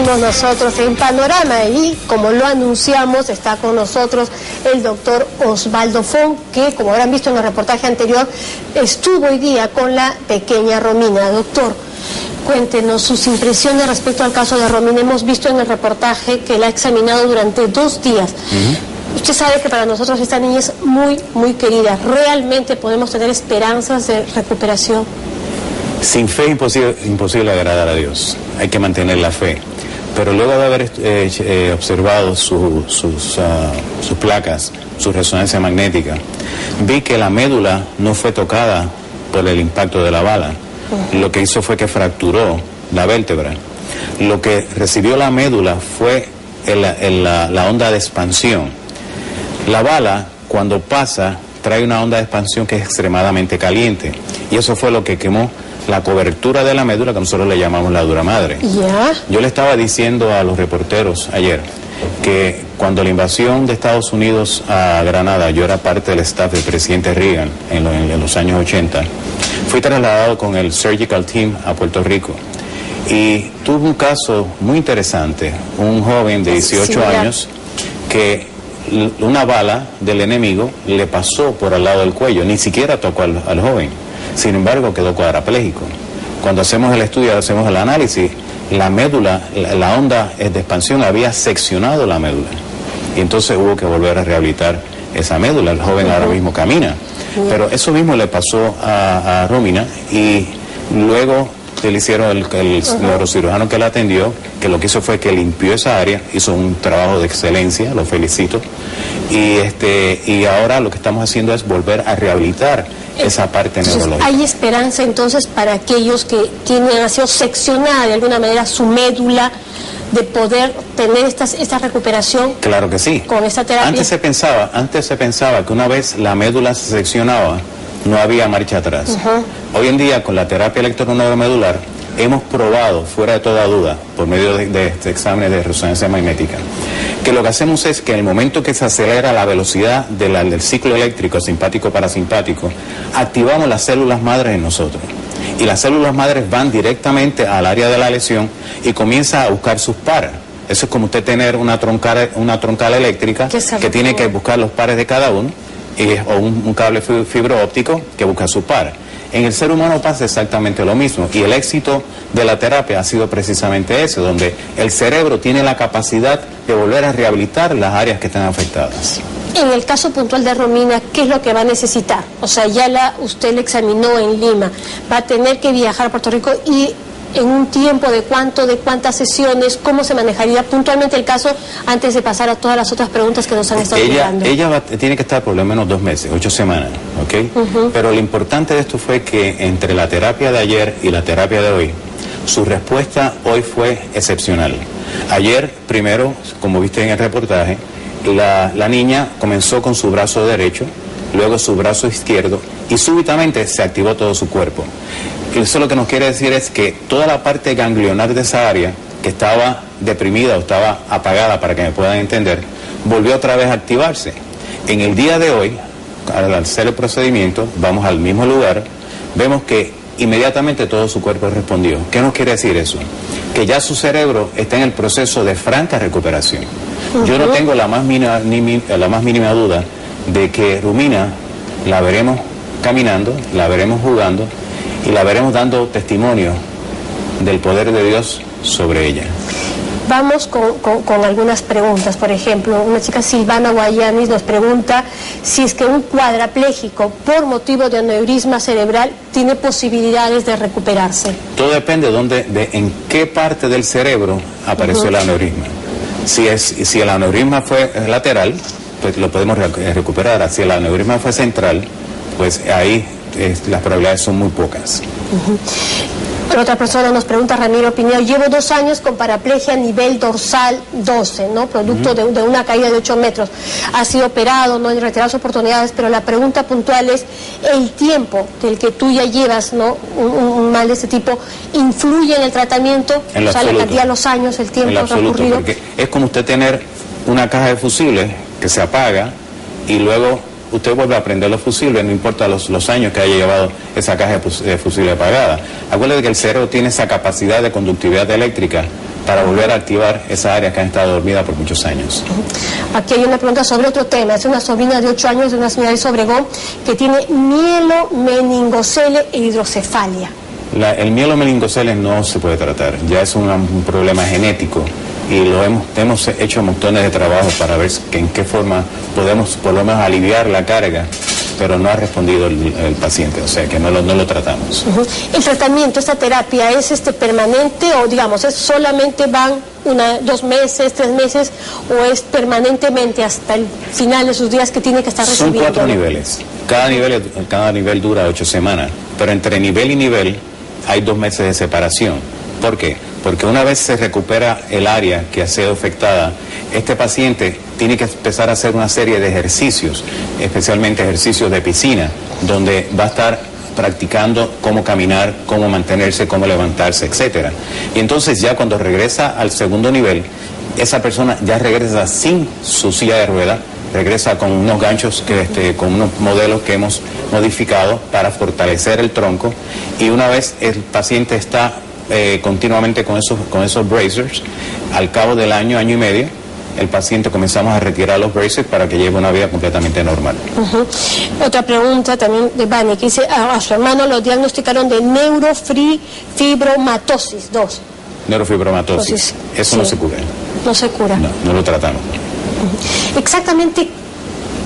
seguimos nosotros en Panorama y como lo anunciamos está con nosotros el doctor Osvaldo Fon, que como habrán visto en el reportaje anterior estuvo hoy día con la pequeña Romina. Doctor, cuéntenos sus impresiones respecto al caso de Romina. Hemos visto en el reportaje que la ha examinado durante 2 días. Usted sabe que para nosotros esta niña es muy, muy querida. ¿Realmente podemos tener esperanzas de recuperación? Sin fe es imposible agradar a Dios. Hay que mantener la fe. Pero luego de haber observado sus placas, su resonancia magnética, vi que la médula no fue tocada por el impacto de la bala. Lo que hizo fue que fracturó la vértebra. Lo que recibió la médula fue la onda de expansión. La bala, cuando pasa, trae una onda de expansión que es extremadamente caliente. Y eso fue lo que quemó la cobertura de la médula, que nosotros le llamamos la dura madre. Yo le estaba diciendo a los reporteros ayer que cuando la invasión de Estados Unidos a Granada, yo era parte del staff del presidente Reagan en los años 80, fui trasladado con el Surgical Team a Puerto Rico y tuve un caso muy interesante, un joven de 18 años que una bala del enemigo le pasó por al lado del cuello, ni siquiera tocó al joven. Sin embargo, quedó cuadraplégico. Cuando hacemos el estudio, hacemos el análisis, la médula, la onda de expansión había seccionado la médula. Y entonces hubo que volver a rehabilitar esa médula. El joven ahora mismo camina. Pero eso mismo le pasó a Romina y luego le hicieron el neurocirujano que la atendió, que lo que hizo fue que limpió esa área, hizo un trabajo de excelencia, lo felicito. Y ahora lo que estamos haciendo es volver a rehabilitar esa parte neurológica. ¿Hay esperanza entonces para aquellos que han sido seccionada de alguna manera su médula de poder tener esta recuperación? Claro que sí. Con esta terapia. Antes se pensaba que una vez la médula se seccionaba, no había marcha atrás. Hoy en día, con la terapia electroneuromedular, hemos probado, fuera de toda duda, por medio de este examen de resonancia magnética, que lo que hacemos es que en el momento que se acelera la velocidad del ciclo eléctrico simpático-parasimpático, activamos las células madres en nosotros. Y las células madres van directamente al área de la lesión y comienzan a buscar sus pares. Eso es como usted tener una troncal eléctrica que tiene que buscar los pares de cada uno, o un cable fibro óptico que busca sus pares. En el ser humano pasa exactamente lo mismo y el éxito de la terapia ha sido precisamente ese, donde el cerebro tiene la capacidad de volver a rehabilitar las áreas que están afectadas. En el caso puntual de Romina, ¿qué es lo que va a necesitar? O sea, usted la examinó en Lima, va a tener que viajar a Puerto Rico y en un tiempo de cuántas sesiones, cómo se manejaría puntualmente el caso antes de pasar a todas las otras preguntas que nos han estado llegando. Ella tiene que estar por lo menos 2 meses, 8 semanas, ¿ok? Pero lo importante de esto fue que entre la terapia de ayer y la terapia de hoy, su respuesta hoy fue excepcional. Ayer, primero, como viste en el reportaje, la niña comenzó con su brazo derecho, luego su brazo izquierdo y súbitamente se activó todo su cuerpo. Eso lo que nos quiere decir es que toda la parte ganglionar de esa área que estaba deprimida o estaba apagada, para que me puedan entender, volvió otra vez a activarse. En el día de hoy, al hacer el procedimiento, vamos al mismo lugar, vemos que inmediatamente todo su cuerpo respondió. ¿Qué nos quiere decir eso? Que ya su cerebro está en el proceso de franca recuperación. Yo no tengo la más mínima duda de que Romina la veremos caminando, la veremos jugando y la veremos dando testimonio del poder de Dios sobre ella. Vamos con algunas preguntas. Por ejemplo, una chica, Silvana Guayanis, nos pregunta si es que un cuadrapléjico por motivo de aneurisma cerebral tiene posibilidades de recuperarse. Todo depende en qué parte del cerebro apareció el aneurisma. Si el aneurisma fue lateral, pues lo podemos recuperar. Si el aneurisma fue central, pues ahí las probabilidades son muy pocas. Otra persona nos pregunta, Ramiro Piñero, llevo 2 años con paraplegia a nivel dorsal 12, ¿no? Producto de una caída de 8 metros. Ha sido operado, no hay retiradas oportunidades, pero la pregunta puntual es, ¿el tiempo del que tú ya llevas, ¿no? un mal de este tipo, influye en el tratamiento? O sea, la cantidad de los años, el tiempo transcurrido. Porque es como usted tener una caja de fusibles que se apaga y luego usted vuelve a prender los fusibles, no importa los años que haya llevado esa caja de fusibles apagada. Acuérdate que el cerebro tiene esa capacidad de conductividad eléctrica para volver a activar esa área que ha estado dormida por muchos años. Aquí hay una pregunta sobre otro tema. Es una sobrina de 8 años de una señora de Obregón que tiene mielomeningocele e hidrocefalia. El mielomeningocele no se puede tratar, ya es un problema genético y hemos hecho montones de trabajo para ver en qué forma podemos por lo menos aliviar la carga, pero no ha respondido el paciente, o sea que no lo tratamos. ¿El tratamiento, esta terapia, es permanente o digamos, es solamente van 2 meses, 3 meses o es permanentemente hasta el final de sus días que tiene que estar recibiendo? Son 4 niveles, cada nivel dura 8 semanas, pero entre nivel y nivel hay 2 meses de separación. ¿Por qué? Porque una vez se recupera el área que ha sido afectada, este paciente tiene que empezar a hacer una serie de ejercicios, especialmente ejercicios de piscina, donde va a estar practicando cómo caminar, cómo mantenerse, cómo levantarse, etcétera. Y entonces ya cuando regresa al segundo nivel, esa persona ya regresa sin su silla de ruedas, regresa con unos ganchos, con unos modelos que hemos modificado para fortalecer el tronco, y una vez el paciente está continuamente con esos bracers, al cabo del año y medio, el paciente comenzamos a retirar los bracers para que lleve una vida completamente normal. Otra pregunta también de Bani, que dice, a su hermano lo diagnosticaron de neurofibromatosis 2. Neurofibromatosis, eso sí. No se cura. No se cura. No lo tratamos. Exactamente,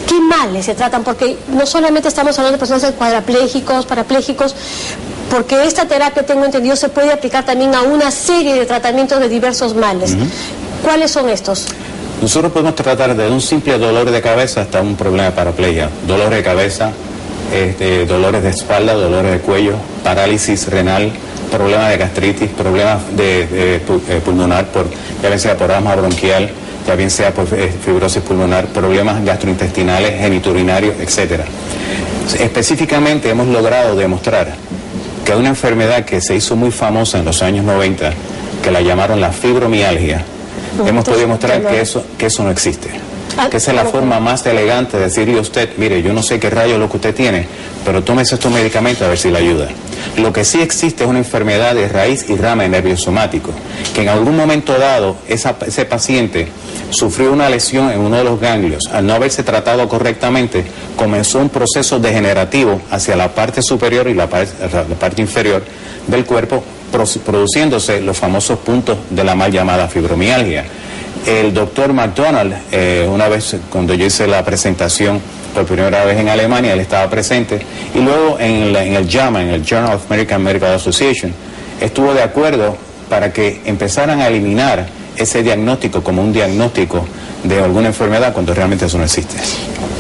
¿qué males se tratan? Porque no solamente estamos hablando de personas cuadraplégicos, parapléjicos, porque esta terapia, tengo entendido, se puede aplicar también a una serie de tratamientos de diversos males. ¿Cuáles son estos? Nosotros podemos tratar desde un simple dolor de cabeza hasta un problema de paraplegia, dolores de cabeza, dolores de espalda, dolores de cuello, parálisis renal, problemas de gastritis, problemas de pulmonar, ya bien sea por asma bronquial, ya bien sea por fibrosis pulmonar, problemas gastrointestinales, geniturinarios, etc. Específicamente hemos logrado demostrar que hay una enfermedad que se hizo muy famosa en los años 90, que la llamaron la fibromialgia. Hemos podido demostrar que eso no existe. Que esa es la forma más elegante de decirle a usted, mire, yo no sé qué rayo es lo que usted tiene, pero tómese estos medicamentos a ver si le ayuda. Lo que sí existe es una enfermedad de raíz y rama de nervio somático, que en algún momento dado ese paciente sufrió una lesión en uno de los ganglios. Al no haberse tratado correctamente, comenzó un proceso degenerativo hacia la parte superior y la parte inferior del cuerpo, produciéndose los famosos puntos de la mal llamada fibromialgia. El doctor McDonald, una vez cuando yo hice la presentación por primera vez en Alemania, él estaba presente, y luego en el JAMA, en el Journal of American Medical Association, estuvo de acuerdo para que empezaran a eliminar ese diagnóstico como un diagnóstico de alguna enfermedad cuando realmente eso no existe.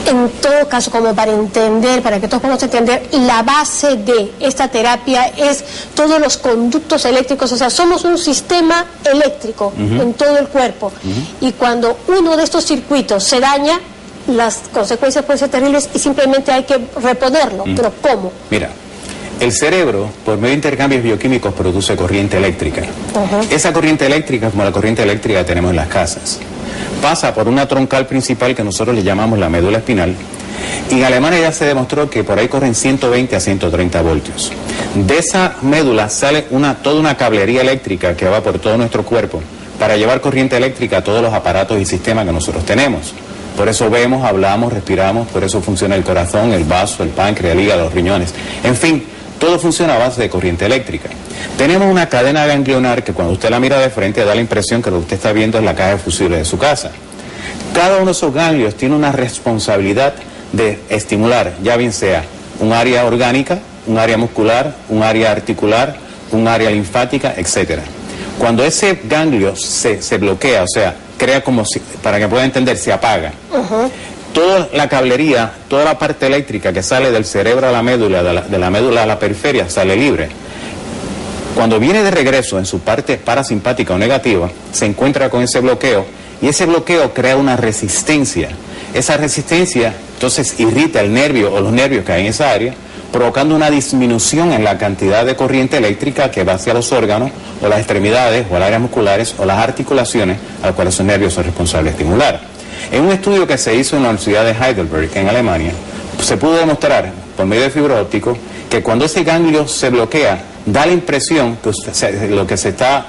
En todo caso, como para entender, para que todos podamos entender, la base de esta terapia es todos los conductos eléctricos, o sea, somos un sistema eléctrico en todo el cuerpo, y cuando uno de estos circuitos se daña, las consecuencias pueden ser terribles y simplemente hay que reponerlo. Pero ¿cómo? Mira, el cerebro, por medio de intercambios bioquímicos, produce corriente eléctrica. Esa corriente eléctrica, como la corriente eléctrica que tenemos en las casas, pasa por una troncal principal que nosotros le llamamos la médula espinal, y en Alemania ya se demostró que por ahí corren 120 a 130 voltios. De esa médula sale toda una cablería eléctrica que va por todo nuestro cuerpo para llevar corriente eléctrica a todos los aparatos y sistemas que nosotros tenemos. Por eso vemos, hablamos, respiramos, por eso funciona el corazón, el vaso, el páncreas, el hígado, los riñones, en fin, todo funciona a base de corriente eléctrica. Tenemos una cadena ganglionar que cuando usted la mira de frente da la impresión que lo que usted está viendo es la caja de fusibles de su casa. Cada uno de esos ganglios tiene una responsabilidad de estimular, ya bien sea un área orgánica, un área muscular, un área articular, un área linfática, etc. Cuando ese ganglio se bloquea, o sea, crea como si, para que pueda entender, se apaga. Toda la cablería, toda la parte eléctrica que sale del cerebro a la médula, de la médula a la periferia, sale libre. Cuando viene de regreso en su parte parasimpática o negativa, se encuentra con ese bloqueo, y ese bloqueo crea una resistencia. Esa resistencia entonces irrita el nervio o los nervios que hay en esa área, provocando una disminución en la cantidad de corriente eléctrica que va hacia los órganos o las extremidades o las áreas musculares o las articulaciones a las cuales esos nervios son responsables de estimular. En un estudio que se hizo en la Universidad de Heidelberg, en Alemania, se pudo demostrar por medio de fibra óptica, que cuando ese ganglio se bloquea, da la impresión que lo que se está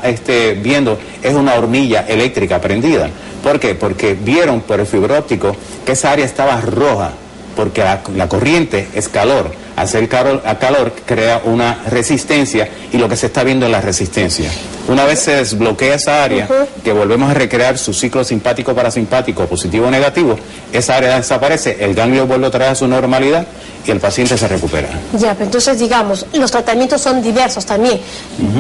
viendo es una hornilla eléctrica prendida. ¿Por qué? Porque vieron por el fibra óptico que esa área estaba roja, porque la corriente es calor. Hacer calor crea una resistencia y lo que se está viendo es la resistencia. Una vez se desbloquea esa área, que volvemos a recrear su ciclo simpático-parasimpático, positivo o negativo, esa área desaparece, el ganglio vuelve otra vez a su normalidad y el paciente se recupera. Ya, pero entonces digamos, los tratamientos son diversos también.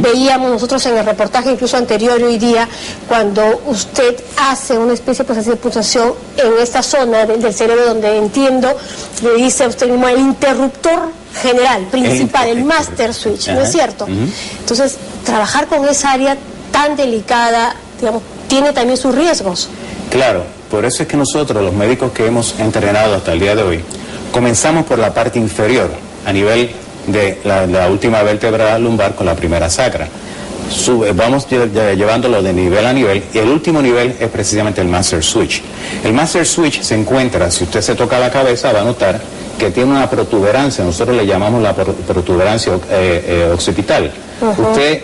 Veíamos nosotros en el reportaje incluso anterior hoy día, cuando usted hace una especie pues, de puntuación en esta zona del cerebro donde entiendo, le dice a usted mismo el interruptor general, principal, el master switch, ¿no es cierto? Entonces, trabajar con esa área tan delicada, digamos, tiene también sus riesgos. Claro, por eso es que nosotros, los médicos que hemos entrenado hasta el día de hoy, comenzamos por la parte inferior, a nivel de la última vértebra lumbar con la primera sacra. Vamos llevándolo de nivel a nivel, y el último nivel es precisamente el master switch. El master switch se encuentra, si usted se toca la cabeza, va a notar que tiene una protuberancia, nosotros le llamamos la protuberancia occipital. Usted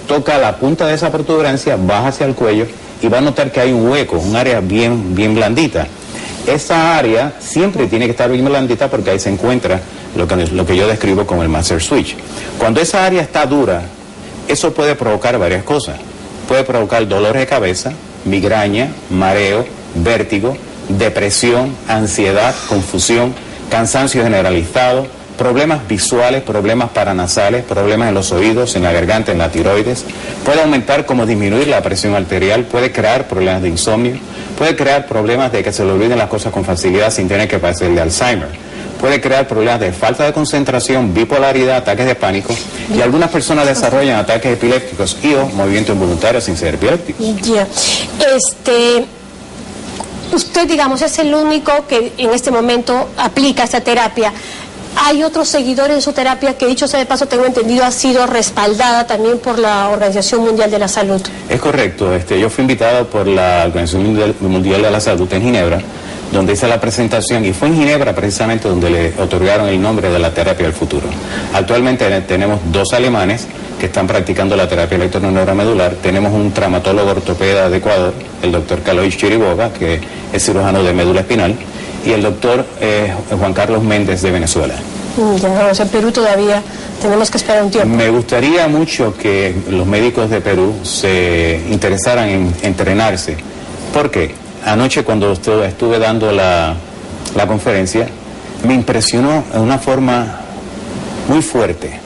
toca la punta de esa protuberancia, baja hacia el cuello y va a notar que hay un hueco, un área bien blandita. Esa área siempre tiene que estar bien blandita porque ahí se encuentra lo que yo describo como el master switch. Cuando esa área está dura, eso puede provocar varias cosas. Puede provocar dolor de cabeza, migraña, mareo, vértigo, depresión, ansiedad, confusión, cansancio generalizado, problemas visuales, problemas paranasales, problemas en los oídos, en la garganta, en la tiroides. Puede aumentar como disminuir la presión arterial, puede crear problemas de insomnio, puede crear problemas de que se le olviden las cosas con facilidad sin tener que padecer de Alzheimer. Puede crear problemas de falta de concentración, bipolaridad, ataques de pánico, y algunas personas desarrollan ataques epilépticos y o movimientos involuntarios sin ser epilépticos. Ya. Usted, digamos, es el único que en este momento aplica esta terapia. Hay otros seguidores de su terapia que, dicho sea de paso, tengo entendido, ha sido respaldada también por la Organización Mundial de la Salud. Es correcto. Yo fui invitado por la Organización Mundial de la Salud en Ginebra, donde hice la presentación, y fue en Ginebra precisamente donde le otorgaron el nombre de la terapia del futuro. Actualmente tenemos 2 alemanes que están practicando la terapia electroneuromedular. Tenemos un traumatólogo ortopeda de Ecuador, el doctor Kalois Chiriboga, que es cirujano de médula espinal, y el doctor Juan Carlos Méndez de Venezuela. Ya, o sea, en Perú todavía tenemos que esperar un tiempo. Me gustaría mucho que los médicos de Perú se interesaran en entrenarse. ¿Por qué? Anoche cuando estuve dando la conferencia, me impresionó de una forma muy fuerte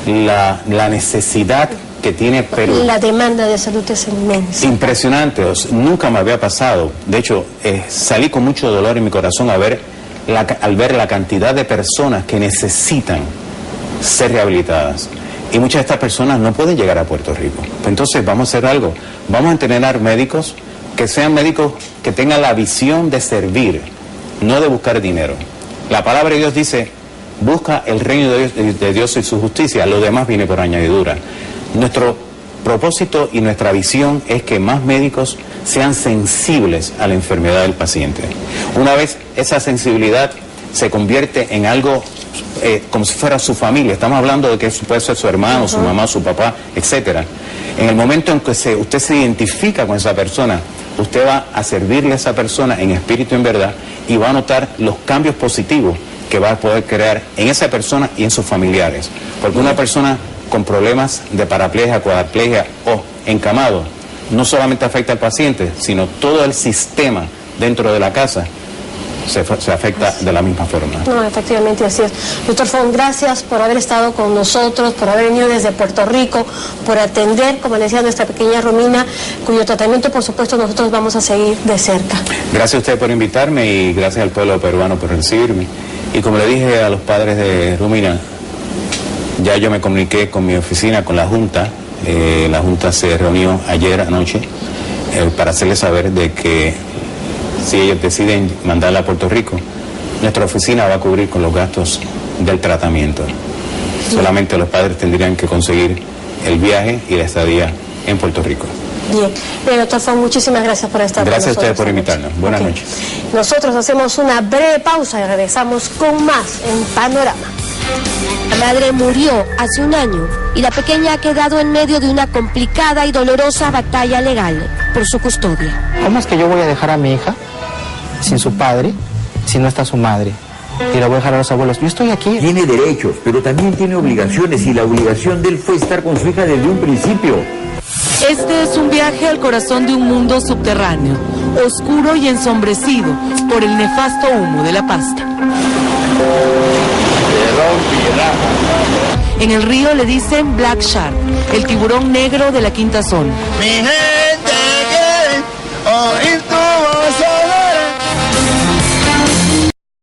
la necesidad que tiene Perú. La demanda de salud es inmensa. Impresionante, nunca me había pasado. De hecho, salí con mucho dolor en mi corazón al ver la cantidad de personas que necesitan ser rehabilitadas. Y muchas de estas personas no pueden llegar a Puerto Rico. Entonces vamos a hacer algo. Vamos a entrenar médicos que sean médicos que tengan la visión de servir, no de buscar dinero. La palabra de Dios dice, busca el reino de Dios y su justicia, lo demás viene por añadidura. Nuestro propósito y nuestra visión es que más médicos sean sensibles a la enfermedad del paciente. Una vez esa sensibilidad se convierte en algo como si fuera su familia, estamos hablando de que puede ser su hermano, su mamá, su papá, etcétera. En el momento en que usted se identifica con esa persona, usted va a servirle a esa persona en espíritu y en verdad, y va a notar los cambios positivos que va a poder crear en esa persona y en sus familiares. Porque una persona con problemas de paraplegia, cuadriplegia o encamado no solamente afecta al paciente, sino todo el sistema dentro de la casa se afecta de la misma forma. No, efectivamente así es. Doctor Fon, gracias por haber estado con nosotros, por haber venido desde Puerto Rico, por atender, como le decía, a nuestra pequeña Romina, cuyo tratamiento, por supuesto, nosotros vamos a seguir de cerca. Gracias a usted por invitarme y gracias al pueblo peruano por recibirme. Y como le dije a los padres de Romina, ya yo me comuniqué con mi oficina, con la Junta. La Junta se reunió ayer anoche para hacerles saber de que si ellos deciden mandarla a Puerto Rico, nuestra oficina va a cubrir con los gastos del tratamiento. Solamente los padres tendrían que conseguir el viaje y la estadía en Puerto Rico. Bien, doctor Fong, muchísimas gracias por estar con nosotros. Gracias a ustedes por invitarnos. Buenas noches. Nosotros hacemos una breve pausa y regresamos con más en Panorama. La madre murió hace un año y la pequeña ha quedado en medio de una complicada y dolorosa batalla legal por su custodia. ¿Cómo es que yo voy a dejar a mi hija sin su padre, si no está su madre? Y la voy a dejar a los abuelos. Yo estoy aquí. Tiene derechos, pero también tiene obligaciones, y la obligación de él fue estar con su hija desde un principio. Este es un viaje al corazón de un mundo subterráneo, oscuro y ensombrecido por el nefasto humo de la pasta. En el río le dicen Black Shark, el tiburón negro de la quinta zona. Mi gente quiere oír